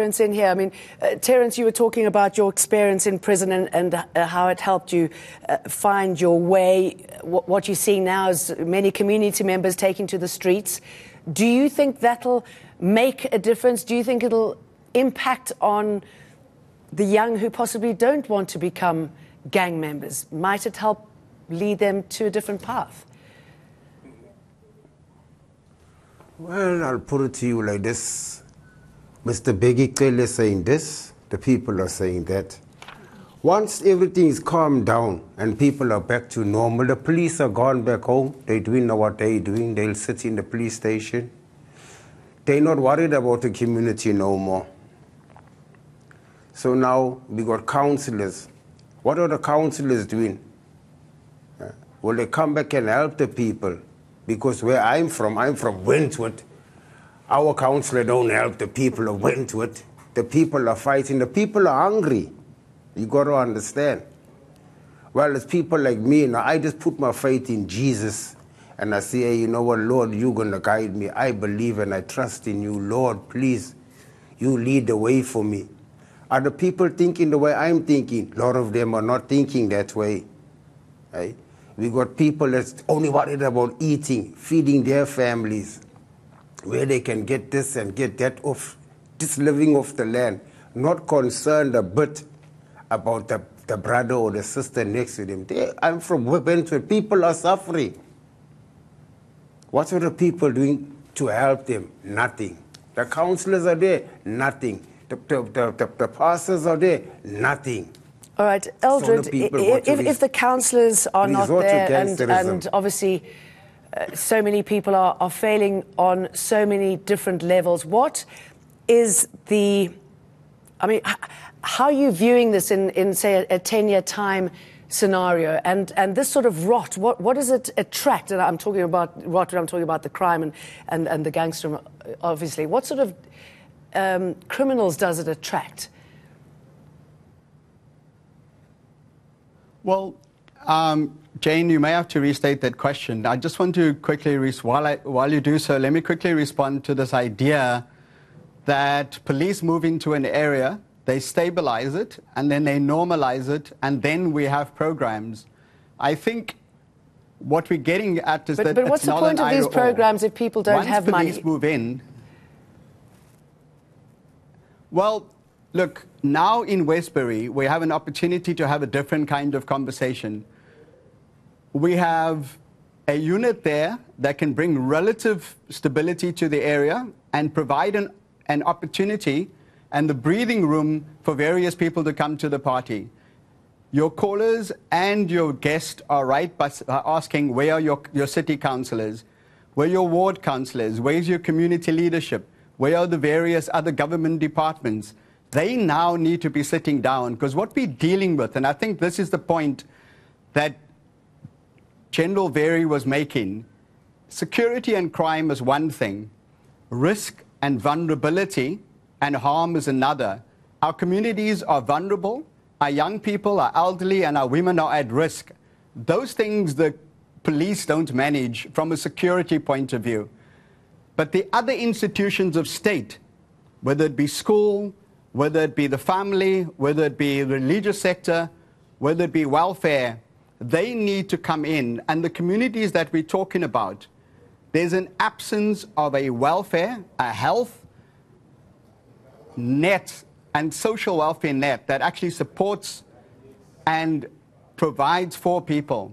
In here. I mean, Terence, you were talking about your experience in prison and how it helped you find your way. What you're seeing now is many community members taking to the streets. Do you think that'll make a difference? Do you think it'll impact on the young who possibly don't want to become gang members? Might it help lead them to a different path? Well, I'll put it to you like this. Mr. Biggie clearly saying this, the people are saying that. Once everything is calmed down and people are back to normal, the police are gone back home, they're doing what they're doing, they'll sit in the police station. They're not worried about the community no more. So now we got councillors. What are the councillors doing? Will they come back and help the people? Because where I'm from Wentworth. Our councillor don't help the people of Wentworth. The people are fighting. The people are hungry. You got to understand. Well, it's people like me. Now, I just put my faith in Jesus. And I say, hey, you know what, Lord, you're going to guide me. I believe and I trust in you. Lord, please, you lead the way for me. Are the people thinking the way I'm thinking? A lot of them are not thinking that way. Right? We got people that's only worried about eating, feeding their families, where they can get this and get that off, just living off the land, not concerned a bit about the brother or the sister next to them. I'm from Wentworth. People are suffering. What are the people doing to help them? Nothing. The councillors are there? Nothing. The pastors are there? Nothing. All right, Eldred, if the councillors are not there and obviously so many people are failing on so many different levels, what is the... I mean, how are you viewing this in say, a 10-year time scenario? And this sort of rot, what does it attract? And I'm talking about rot when I'm talking about the crime and the gangster, obviously. What sort of criminals does it attract? Well, Jane, you may have to restate that question. I just want to quickly, while you do so, let me quickly respond to this idea that police move into an area, they stabilize it, and then they normalize it, and then we have programs. I think what we're getting at is that But what's the point of these programs if people don't have money? Once police move in... Well, look, now in Westbury, we have an opportunity to have a different kind of conversation. We have a unit there that can bring relative stability to the area and provide an opportunity and the breathing room for various people to come to the party. Your callers and your guests are right by asking, where are your city councillors? Where are your ward councillors? Where's your community leadership? Where are the various other government departments? They now need to be sitting down, because what we're dealing with, and I think this is the point that General Very was making, security and crime is one thing, risk and vulnerability and harm is another. Our communities are vulnerable, our young people are elderly, and our women are at risk. Those things the police don't manage from a security point of view. But the other institutions of state, whether it be school, whether it be the family, whether it be the religious sector, whether it be welfare, they need to come in. And the communities that we're talking about, there's an absence of a welfare, a health net and social welfare net that actually supports and provides for people.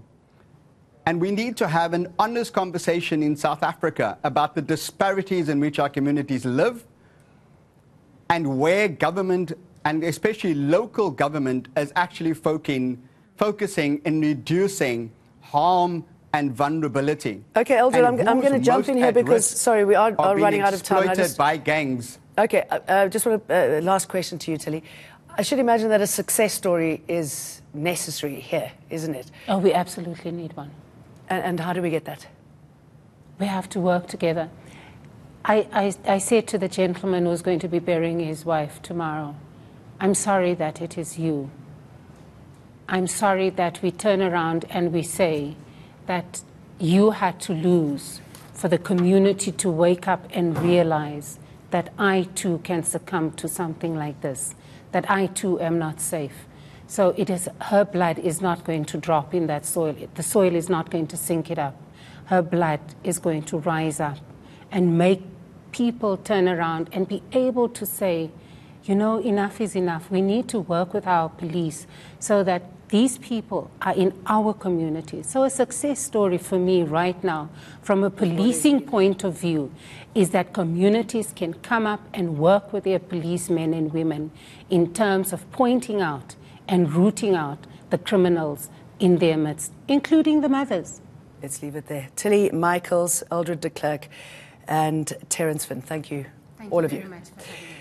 And we need to have an honest conversation in South Africa about the disparities in which our communities live and where government, and especially local government, is actually focusing in reducing harm and vulnerability. Okay, Eldred, I'm going to jump in here because, sorry, we are running out of time. Exploited by gangs. Okay, just want last question to you, Tilly. I should imagine that a success story is necessary here, isn't it? Oh, we absolutely need one. And how do we get that? We have to work together. I said to the gentleman who's going to be burying his wife tomorrow, I'm sorry that it is you. I'm sorry that we turn around and we say that you had to lose for the community to wake up and realize that I too can succumb to something like this, that I too am not safe. So it is, her blood is not going to drop in that soil. The soil is not going to sink it up. Her blood is going to rise up and make people turn around and be able to say, you know, enough is enough. We need to work with our police so that these people are in our community. So a success story for me right now, from a policing point of view, is that communities can come up and work with their policemen and women in terms of pointing out and rooting out the criminals in their midst, including the mothers. Let's leave it there. Tilly Michaels, Eldred de Klerk, and Terence Finn. Thank you, all of you. Thank you very much for having me.